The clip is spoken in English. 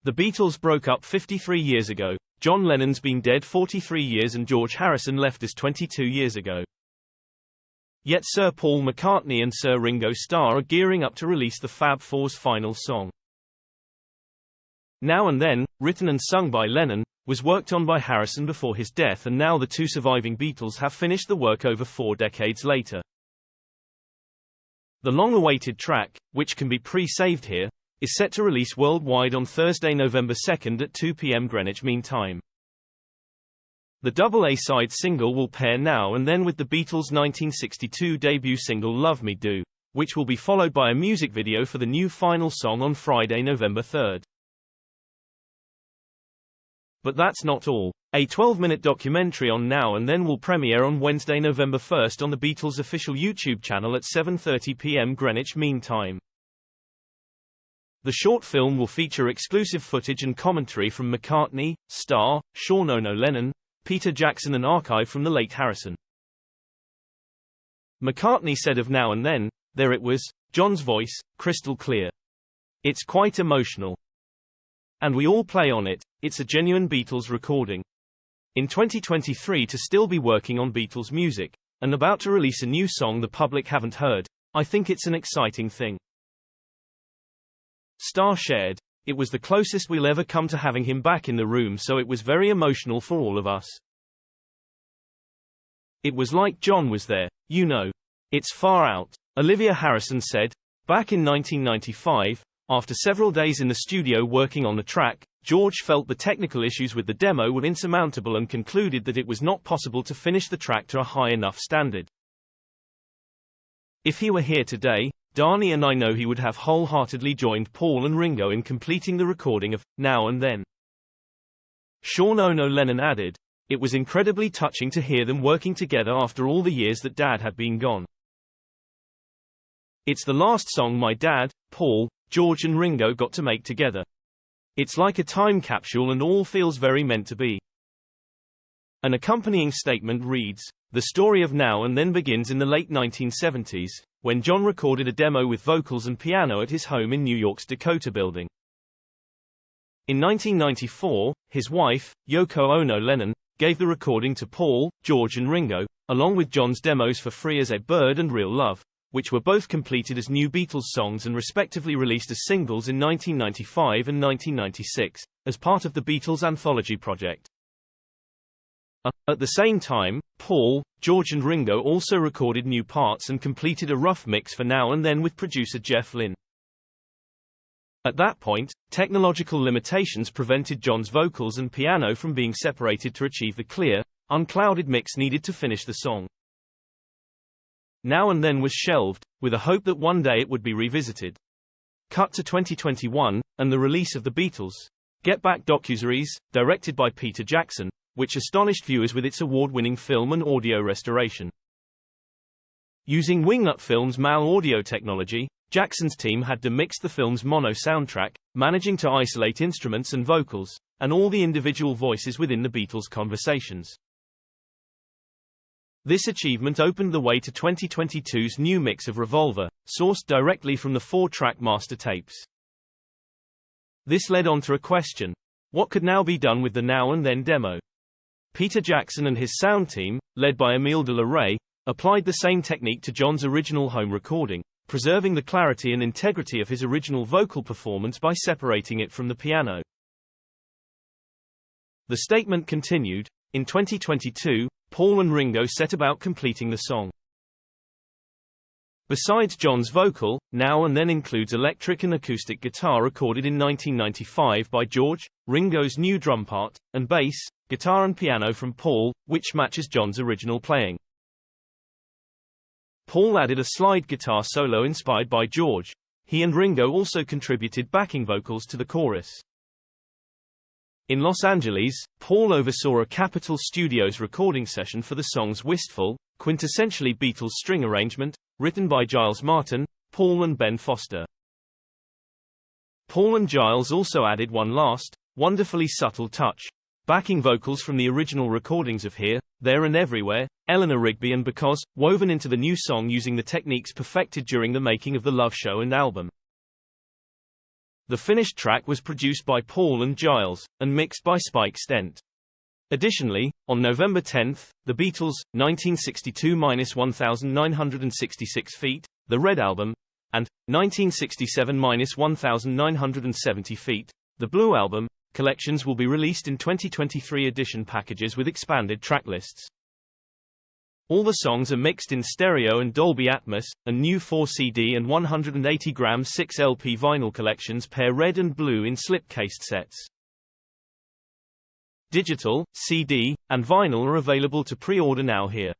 The Beatles broke up 53 years ago. John Lennon's been dead 43 years and George Harrison left us 22 years ago. Yet Sir Paul McCartney and Sir Ringo Starr are gearing up to release the Fab Four's final song. Now and Then, written and sung by Lennon, was worked on by Harrison before his death, and now the two surviving Beatles have finished the work over 4 decades later. The long-awaited track, which can be pre-saved here, is set to release worldwide on Thursday, November 2nd at 2 p.m. Greenwich Mean Time. The double A-side single will pair Now and Then with the Beatles' 1962 debut single Love Me Do, which will be followed by a music video for the new final song on Friday, November 3rd. But that's not all. A 12-minute documentary on Now and Then will premiere on Wednesday, November 1st on the Beatles' official YouTube channel at 7:30 p.m. Greenwich Mean Time. The short film will feature exclusive footage and commentary from McCartney, Starr, John Lennon, Peter Jackson and archive from the late Harrison. McCartney said of Now and Then, "There it was, John's voice, crystal clear. It's quite emotional. And we all play on it, it's a genuine Beatles recording." In 2023 to still be working on Beatles music, and about to release a new song the public haven't heard, I think it's an exciting thing. Starr shared, "It was the closest we'll ever come to having him back in the room, so it was very emotional for all of us. It was like John was there, you know. It's far out." Olivia Harrison said, "Back in 1995, after several days in the studio working on the track, George felt the technical issues with the demo were insurmountable and concluded that it was not possible to finish the track to a high enough standard. If he were here today, Darnie and I know he would have wholeheartedly joined Paul and Ringo in completing the recording of Now and Then." John Lennon added, "It was incredibly touching to hear them working together after all the years that Dad had been gone. It's the last song my dad, Paul, George and Ringo got to make together. It's like a time capsule and all feels very meant to be." An accompanying statement reads, "The story of Now and Then begins in the late 1970s, when John recorded a demo with vocals and piano at his home in New York's Dakota Building. In 1994, his wife, Yoko Ono Lennon, gave the recording to Paul, George and Ringo, along with John's demos for Free as a Bird and Real Love, which were both completed as new Beatles songs and respectively released as singles in 1995 and 1996, as part of the Beatles Anthology project. At the same time, Paul, George and Ringo also recorded new parts and completed a rough mix for Now and Then with producer Jeff Lynne. At that point, technological limitations prevented John's vocals and piano from being separated to achieve the clear, unclouded mix needed to finish the song. Now and Then was shelved, with a hope that one day it would be revisited. Cut to 2021, and the release of the Beatles' Get Back docuseries, directed by Peter Jackson, which astonished viewers with its award-winning film and audio restoration. Using Wingnut Films' MAL audio technology, Jackson's team had to mix the film's mono soundtrack, managing to isolate instruments and vocals, and all the individual voices within the Beatles' conversations. This achievement opened the way to 2022's new mix of Revolver, sourced directly from the 4-track master tapes. This led on to a question: what could now be done with the Now and Then demo? Peter Jackson and his sound team, led by Emile de la Rey, applied the same technique to John's original home recording, preserving the clarity and integrity of his original vocal performance by separating it from the piano. The statement continued, "In 2022, Paul and Ringo set about completing the song. Besides John's vocal, Now and Then includes electric and acoustic guitar recorded in 1995 by George, Ringo's new drum part, and bass, guitar and piano from Paul, which matches John's original playing. Paul added a slide guitar solo inspired by George. He and Ringo also contributed backing vocals to the chorus. In Los Angeles, Paul oversaw a Capitol Studios recording session for the song's wistful, quintessentially Beatles string arrangement, written by Giles Martin, Paul and Ben Foster. Paul and Giles also added one last, wonderfully subtle touch: backing vocals from the original recordings of Here, There and Everywhere, Eleanor Rigby and Because, woven into the new song using the techniques perfected during the making of the Love Show and album. The finished track was produced by Paul and Giles, and mixed by Spike Stent. Additionally, on November 10, The Beatles, 1962–1966 feet, The Red Album, and 1967–1970 feet, The Blue Album, collections will be released in 2023 edition packages with expanded tracklists. All the songs are mixed in stereo and Dolby Atmos, and new 4 CD and 180-gram 6 LP vinyl collections pair red and blue in slip-cased sets. Digital, CD, and vinyl are available to pre-order now here.